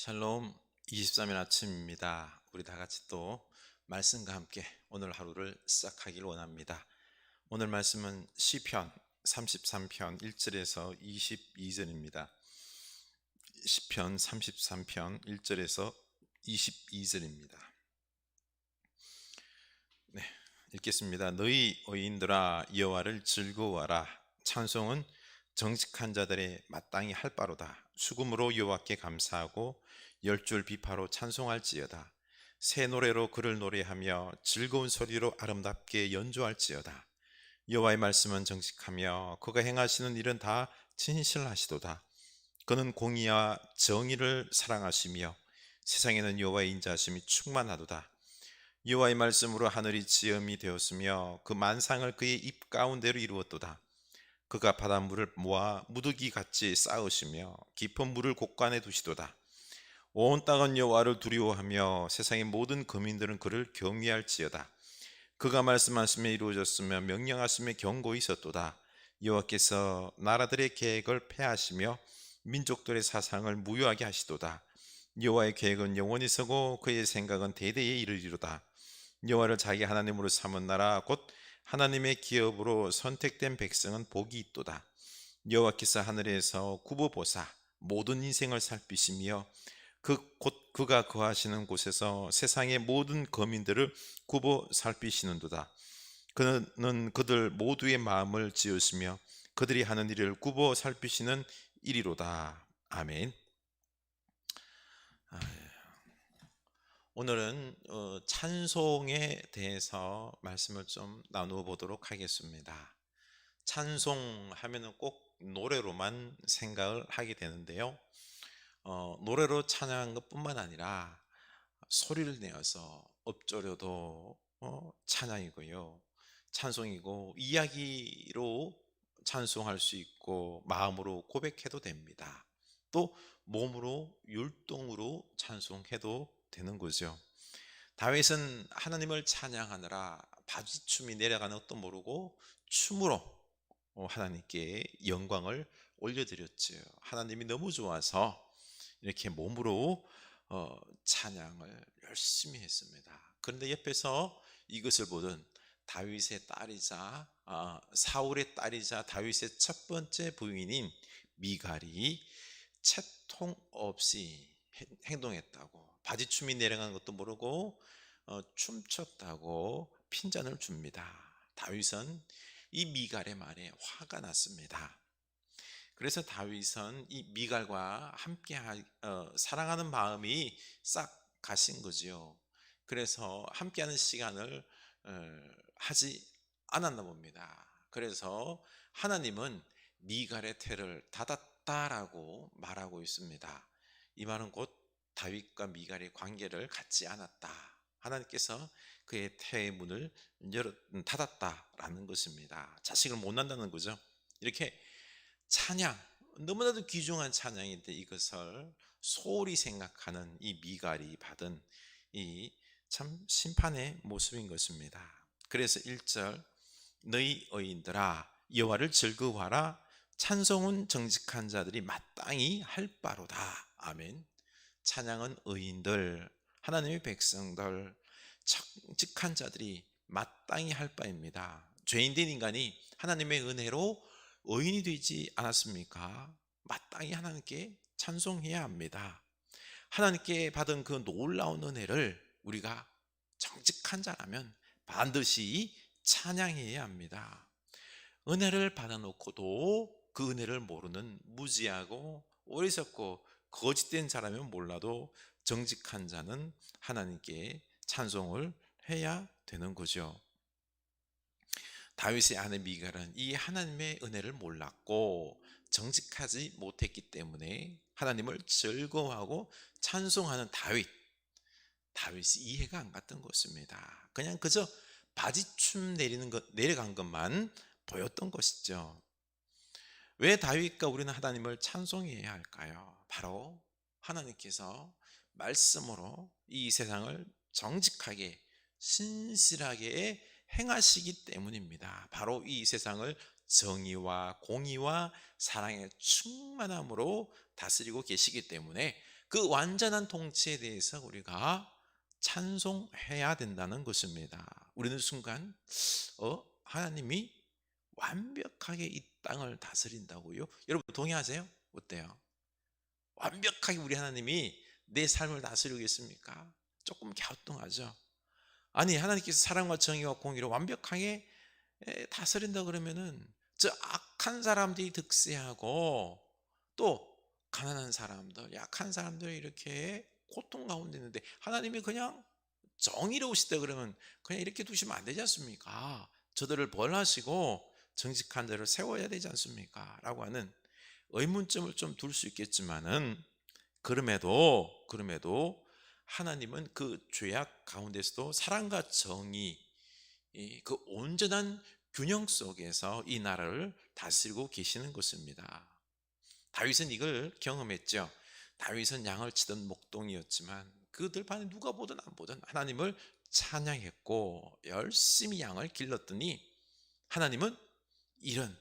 샬롬. 23일 아침입니다. 우리 다 같이 또 말씀과 함께 오늘 하루를 시작하길 원합니다. 오늘 말씀은 시편 33편 1절에서 22절입니다. 시편 33편 1절에서 22절입니다. 네, 읽겠습니다. 너희 의인들아 여호와를 즐거워하라. 찬송은 정직한 자들의 마땅히 할 바로다. 수금으로 여호와께 감사하고 열줄 비파로 찬송할지어다. 새 노래로 그를 노래하며 즐거운 소리로 아름답게 연주할지어다. 여호와의 말씀은 정직하며 그가 행하시는 일은 다 진실하시도다. 그는 공의와 정의를 사랑하시며 세상에는 여호와의 인자하심이 충만하도다. 여호와의 말씀으로 하늘이 지음이 되었으며 그 만상을 그의 입 가운데로 이루었도다. 그가 바닷물을 모아 무더기 같이 쌓으시며 깊은 물을 곳간에 두시도다. 온 땅은 여호와를 두려워하며 세상의 모든 거민들은 그를 경외할지어다. 그가 말씀하심에 이루어졌으며 명령하심에 경고히 있었도다. 여호와께서 나라들의 계획을 폐하시며 민족들의 사상을 무효하게 하시도다. 여호와의 계획은 영원히 서고 그의 생각은 대대에 이르리로다. 여호와를 자기 하나님으로 삼은 나라 곧 하나님의 기업으로 선택된 백성은 복이 있도다. 여호와께서 하늘에서 굽어 보사 모든 인생을 살피시며 그가 거하시는 곳에서 세상의 모든 거민들을 굽어 살피시는도다. 그는 그들 모두의 마음을 지으시며 그들이 하는 일을 굽어 살피시는 이리로다. 아멘. 오늘은 찬송에 대해서 말씀을 좀 나누어 보도록 하겠습니다. 찬송하면은 꼭 노래로만 생각을 하게 되는데요. 노래로 찬양한 것뿐만 아니라 소리를 내어서 엎조려도 찬양이고요. 찬송이고 이야기로 찬송할 수 있고 마음으로 고백해도 됩니다. 또 몸으로 율동으로 찬송해도 되는 거죠. 다윗은 하나님을 찬양하느라 바지춤이 내려가는 것도 모르고 춤으로 하나님께 영광을 올려드렸죠. 하나님이 너무 좋아서 이렇게 몸으로 찬양을 열심히 했습니다. 그런데 옆에서 이것을 보던 다윗의 딸이자 사울의 딸이자 다윗의 첫 번째 부인인 미갈이 채통 없이 행동했다고, 바지춤이 내려간 것도 모르고 춤췄다고 핀잔을 줍니다. 다윗은 이 미갈의 말에 화가 났습니다. 그래서 다윗은 이 미갈과 함께 사랑하는 마음이 싹 가신 거지요. 그래서 함께하는 시간을 하지 않았나 봅니다. 그래서 하나님은 미갈의 태를 닫았다라고 말하고 있습니다. 이 말은 곧 다윗과 미갈의 관계를 갖지 않았다. 하나님께서 그의 태의 문을 닫았다라는 것입니다. 자식을 못 낳는다는 거죠. 이렇게 찬양, 너무나도 귀중한 찬양인데 이것을 소홀히 생각하는 이 미갈이 받은 이 참 심판의 모습인 것입니다. 그래서 1절 너희 의인들아 여호와를 즐거워하라. 찬송은 정직한 자들이 마땅히 할 바로다. 아멘. 찬양은 의인들, 하나님의 백성들, 정직한 자들이 마땅히 할 바입니다. 죄인된 인간이 하나님의 은혜로 의인이 되지 않았습니까? 마땅히 하나님께 찬송해야 합니다. 하나님께 받은 그 놀라운 은혜를 우리가 정직한 자라면 반드시 찬양해야 합니다. 은혜를 받아놓고도 그 은혜를 모르는 무지하고 어리석고 거짓된 자라면 몰라도 정직한 자는 하나님께 찬송을 해야 되는 거죠. 다윗의 아내 미갈은 이 하나님의 은혜를 몰랐고 정직하지 못했기 때문에 하나님을 즐거워하고 찬송하는 다윗이 이해가 안 갔던 것입니다. 그냥 그저 바지춤 내려간 것만 보였던 것이죠. 왜 다윗과 우리는 하나님을 찬송해야 할까요? 바로 하나님께서 말씀으로 이 세상을 정직하게 신실하게 행하시기 때문입니다. 바로 이 세상을 정의와 공의와 사랑의 충만함으로 다스리고 계시기 때문에 그 완전한 통치에 대해서 우리가 찬송해야 된다는 것입니다. 우리는 순간 하나님이 완벽하게 이 땅을 다스린다고요? 여러분 동의하세요? 어때요? 완벽하게 우리 하나님이 내 삶을 다스리겠습니까? 조금 갸우뚱하죠. 아니, 하나님께서 사랑과 정의와 공의로 완벽하게 다스린다 그러면은 저 악한 사람들이 득세하고 또 가난한 사람들, 약한 사람들이 이렇게 고통 가운데 있는데 하나님이 그냥 정의로우시다 그러면 그냥 이렇게 두시면 안 되지 않습니까? 저들을 벌하시고 정직한 자를 세워야 되지 않습니까? 라고 하는 의문점을 좀 둘 수 있겠지만은 그럼에도 하나님은 그 죄악 가운데서도 사랑과 정의, 그 온전한 균형 속에서 이 나라를 다스리고 계시는 것입니다. 다윗은 이걸 경험했죠. 다윗은 양을 치던 목동이었지만 그 들판에 누가 보든 안 보든 하나님을 찬양했고 열심히 양을 길렀더니 하나님은 이런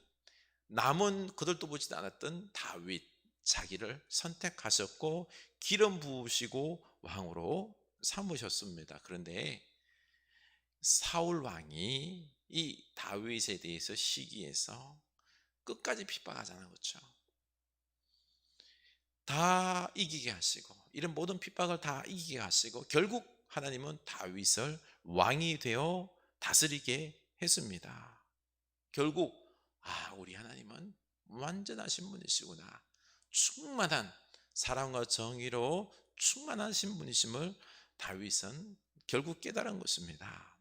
남은 그들도 보지도 않았던 다윗 자기를 선택하셨고 기름 부으시고 왕으로 삼으셨습니다. 그런데 사울 왕이 이 다윗에 대해서 시기해서 끝까지 핍박하잖아요. 그렇죠? 다 이기게 하시고 이런 모든 핍박을 다 이기게 하시고 결국 하나님은 다윗을 왕이 되어 다스리게 했습니다. 결국 우리 하나님은 완전하신 분이시구나, 충만한 사랑과 정의로 충만하신 분이심을 다윗은 결국 깨달은 것입니다.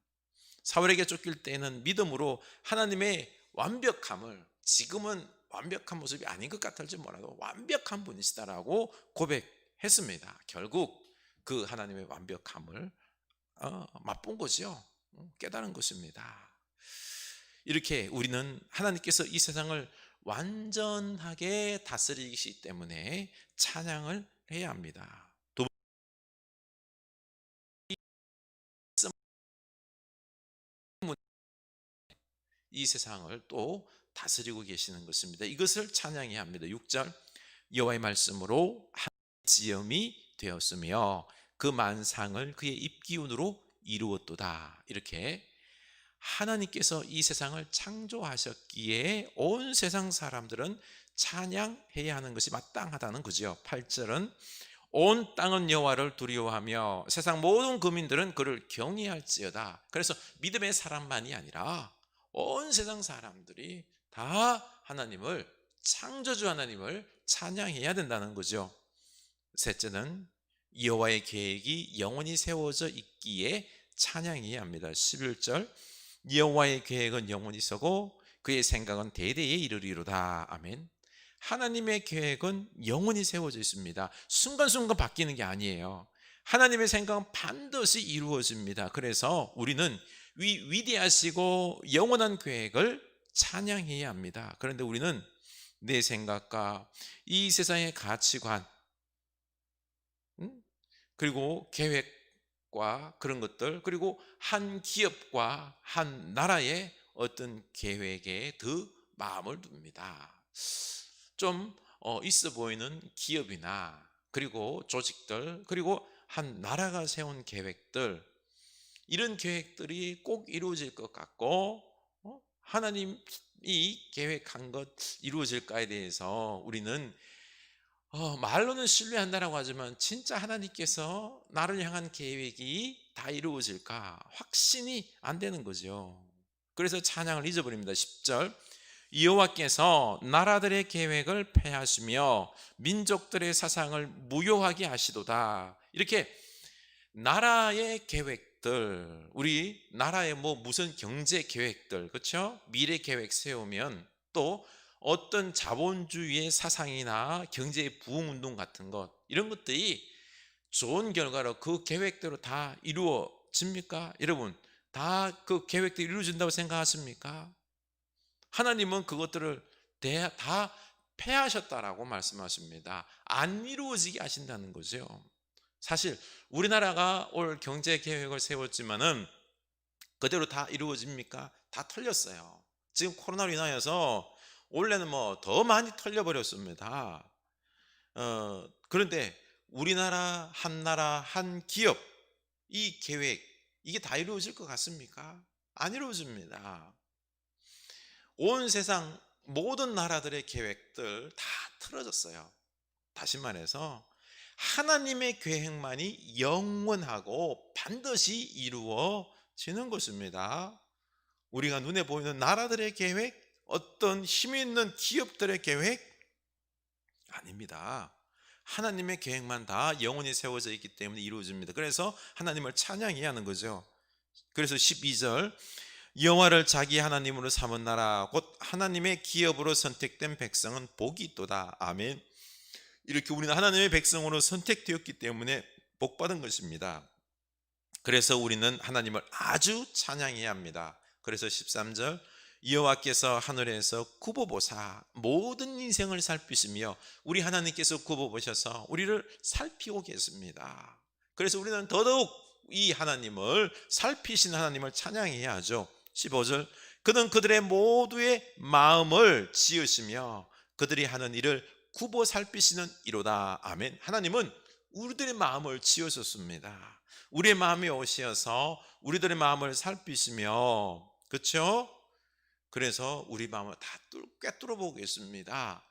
사울에게 쫓길 때는 믿음으로 하나님의 완벽함을, 지금은 완벽한 모습이 아닌 것 같을지 몰라도 완벽한 분이시다라고 고백했습니다. 결국 그 하나님의 완벽함을 맛본 거죠. 깨달은 것입니다. 이렇게 우리는 하나님께서 이 세상을 완전하게 다스리시기 때문에 찬양을 해야 합니다. 두 번째, 이 세상을 또 다스리고 계시는 것입니다. 이것을 찬양해야 합니다. 6절 여호와의 말씀으로 한 지음이 되었으며 그 만상을 그의 입기운으로 이루었도다. 이렇게 하나님께서 이 세상을 창조하셨기에 온 세상 사람들은 찬양해야 하는 것이 마땅하다는 거죠. 8절은 온 땅은 여호와를 두려워하며 세상 모든 국민들은 그를 경외할지어다. 그래서 믿음의 사람만이 아니라 온 세상 사람들이 다 하나님을, 창조주 하나님을 찬양해야 된다는 거죠. 셋째는 여호와의 계획이 영원히 세워져 있기에 찬양해야 합니다. 11절 여호와의 계획은 영원히 서고 그의 생각은 대대에 이르리로다. 아멘. 하나님의 계획은 영원히 세워져 있습니다. 순간순간 바뀌는 게 아니에요. 하나님의 생각은 반드시 이루어집니다. 그래서 우리는 위대하시고 영원한 계획을 찬양해야 합니다. 그런데 우리는 내 생각과 이 세상의 가치관, 그리고 계획과 그런 것들, 그리고 한 기업과 한 나라의 어떤 계획에 더 마음을 둡니다. 좀 있어 보이는 기업이나 그리고 조직들, 그리고 한 나라가 세운 계획들, 이런 계획들이 꼭 이루어질 것 같고 하나님이 계획한 것 이루어질까에 대해서 우리는 말로는 신뢰한다라고 하지만 진짜 하나님께서 나를 향한 계획이 다 이루어질까 확신이 안 되는 거죠. 그래서 찬양을 잊어버립니다. 10절 여호와께서 나라들의 계획을 폐하시며 민족들의 사상을 무효하게 하시도다. 이렇게 나라의 계획들, 우리 나라의 무슨 경제 계획들, 그렇죠? 미래 계획 세우면 또 어떤 자본주의의 사상이나 경제의 부흥운동 같은 것, 이런 것들이 좋은 결과로 그 계획대로 다 이루어집니까? 여러분, 다 그 계획대로 이루어진다고 생각하십니까? 하나님은 그것들을 다 폐하셨다라고 말씀하십니다. 안 이루어지게 하신다는 거죠. 사실 우리나라가 올 경제 계획을 세웠지만은 그대로 다 이루어집니까? 다 털렸어요. 지금 코로나로 인하여서 원래는 더 많이 털려버렸습니다. 그런데 우리나라 한 나라 한 기업 이 계획 이게 다 이루어질 것 같습니까? 안 이루어집니다. 온 세상 모든 나라들의 계획들 다 틀어졌어요. 다시 말해서 하나님의 계획만이 영원하고 반드시 이루어지는 것입니다. 우리가 눈에 보이는 나라들의 계획, 어떤 힘 있는 기업들의 계획 아닙니다. 하나님의 계획만 다 영원히 세워져 있기 때문에 이루어집니다. 그래서 하나님을 찬양해야 하는 거죠. 그래서 12절 여호와를 자기 하나님으로 삼은 나라 곧 하나님의 기업으로 선택된 백성은 복이 있도다. 아멘. 이렇게 우리는 하나님의 백성으로 선택되었기 때문에 복받은 것입니다. 그래서 우리는 하나님을 아주 찬양해야 합니다. 그래서 13절 여호와께서 하늘에서 굽어보사 모든 인생을 살피시며 우리 하나님께서 굽어보셔서 우리를 살피고 계십니다. 그래서 우리는 더더욱 이 하나님을 살피신 하나님을 찬양해야 하죠. 15절 그는 그들의 모두의 마음을 지으시며 그들이 하는 일을 굽어 살피시는 이로다. 아멘. 하나님은 우리들의 마음을 지으셨습니다. 우리의 마음에 오셔서 우리들의 마음을 살피시며, 그렇죠? 그래서 우리 마음을 다 꿰뚫어 보겠습니다.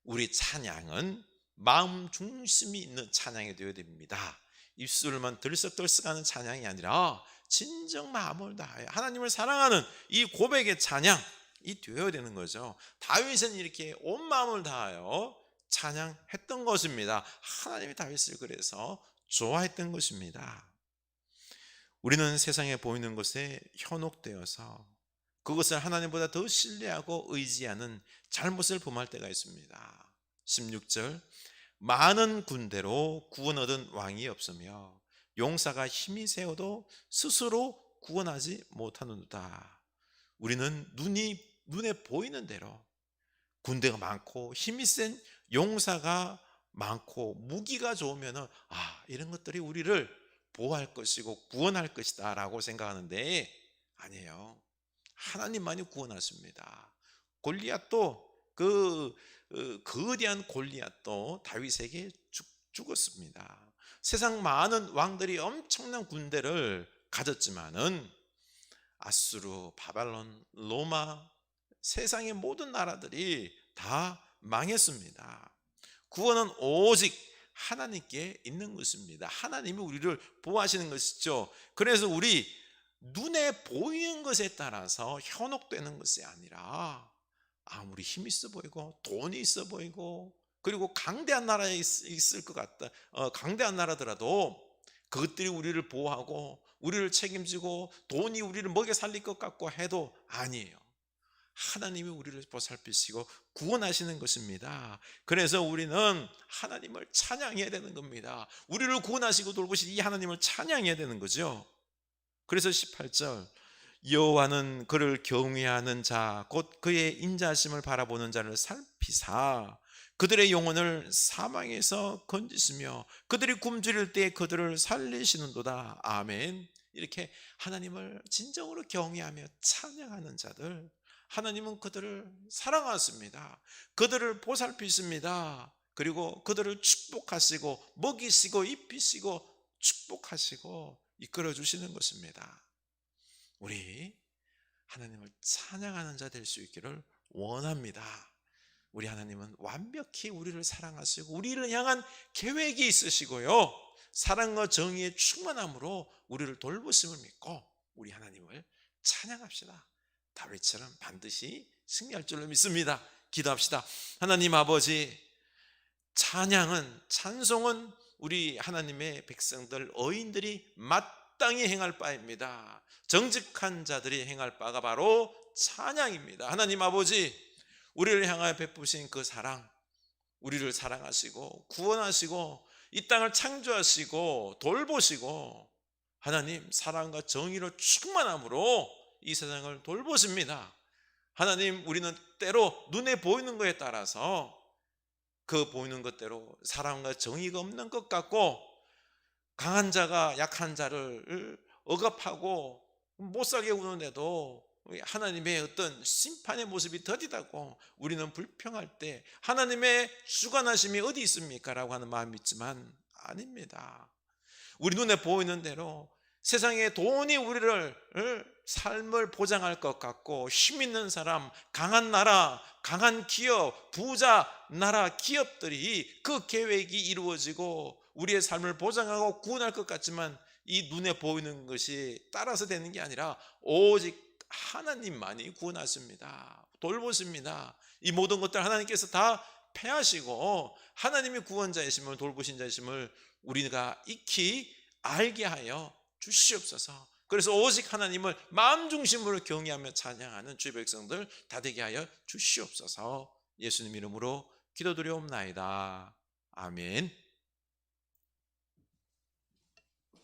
우리 찬양은 마음 중심이 있는 찬양이 되어야 됩니다. 입술만 들썩들썩하는 찬양이 아니라 진정 마음을 다하여 하나님을 사랑하는 이 고백의 찬양이 되어야 되는 거죠. 다윗은 이렇게 온 마음을 다하여 찬양했던 것입니다. 하나님이 다윗을 그래서 좋아했던 것입니다. 우리는 세상에 보이는 것에 현혹되어서 그것을 하나님보다 더 신뢰하고 의지하는 잘못을 범할 때가 있습니다. 16절 많은 군대로 구원 얻은 왕이 없으며 용사가 힘이 세어도 스스로 구원하지 못하는도다. 우리는 눈에 보이는 대로 군대가 많고 힘이 센 용사가 많고 무기가 좋으면 이런 것들이 우리를 보호할 것이고 구원할 것이다 라고 생각하는데 아니에요. 하나님만이 구원하십니다. 골리앗도 거대한 골리앗도 다윗에게 죽었습니다. 세상 많은 왕들이 엄청난 군대를 가졌지만은 아수르, 바벨론, 로마 세상의 모든 나라들이 다 망했습니다. 구원은 오직 하나님께 있는 것입니다. 하나님이 우리를 보호하시는 것이죠. 그래서 우리 눈에 보이는 것에 따라서 현혹되는 것이 아니라 아무리 힘이 있어 보이고 돈이 있어 보이고 그리고 강대한 나라에 있을 것 같다. 강대한 나라더라도 그것들이 우리를 보호하고 우리를 책임지고 돈이 우리를 먹여 살릴 것 같고 해도 아니에요. 하나님이 우리를 보살피시고 구원하시는 것입니다. 그래서 우리는 하나님을 찬양해야 되는 겁니다. 우리를 구원하시고 돌보신 이 하나님을 찬양해야 되는 거죠. 그래서 18절 여호와는 그를 경외하는 자 곧 그의 인자심을 바라보는 자를 살피사 그들의 영혼을 사망에서 건지시며 그들이 굶주릴 때 그들을 살리시는도다. 아멘. 이렇게 하나님을 진정으로 경외하며 찬양하는 자들 하나님은 그들을 사랑하십니다. 그들을 보살피십니다. 그리고 그들을 축복하시고 먹이시고 입히시고 축복하시고 이끌어 주시는 것입니다. 우리 하나님을 찬양하는 자 될 수 있기를 원합니다. 우리 하나님은 완벽히 우리를 사랑하시고 우리를 향한 계획이 있으시고요. 사랑과 정의의 충만함으로 우리를 돌보심을 믿고 우리 하나님을 찬양합시다. 다윗처럼 반드시 승리할 줄로 믿습니다. 기도합시다. 하나님 아버지, 찬송은 우리 하나님의 백성들 어인들이 마땅히 행할 바입니다. 정직한 자들이 행할 바가 바로 찬양입니다. 하나님 아버지, 우리를 향하여 베푸신 그 사랑, 우리를 사랑하시고 구원하시고 이 땅을 창조하시고 돌보시고 하나님 사랑과 정의로 충만함으로 이 세상을 돌보십니다. 하나님, 우리는 때로 눈에 보이는 것에 따라서 그 보이는 것대로 사랑과 정의가 없는 것 같고 강한 자가 약한 자를 억압하고 못 살게 구는데도 하나님의 어떤 심판의 모습이 더디다고 우리는 불평할 때 하나님의 주관하심이 어디 있습니까? 라고 하는 마음이 있지만 아닙니다. 우리 눈에 보이는 대로 세상에 돈이 우리를 삶을 보장할 것 같고, 힘 있는 사람, 강한 나라, 강한 기업, 부자 나라 기업들이 그 계획이 이루어지고 우리의 삶을 보장하고 구원할 것 같지만, 이 눈에 보이는 것이 따라서 되는 게 아니라 오직 하나님만이 구원하십니다. 돌보십니다. 이 모든 것들 하나님께서 다 패하시고 하나님이 구원자이심을, 돌보신 자이심을 우리가 익히 알게 하여 주시옵소서. 그래서 오직 하나님을 마음 중심으로 경외하며 찬양하는 주의 백성들 다 되게 하여 주시옵소서. 예수님 이름으로 기도드리옵나이다. 아멘.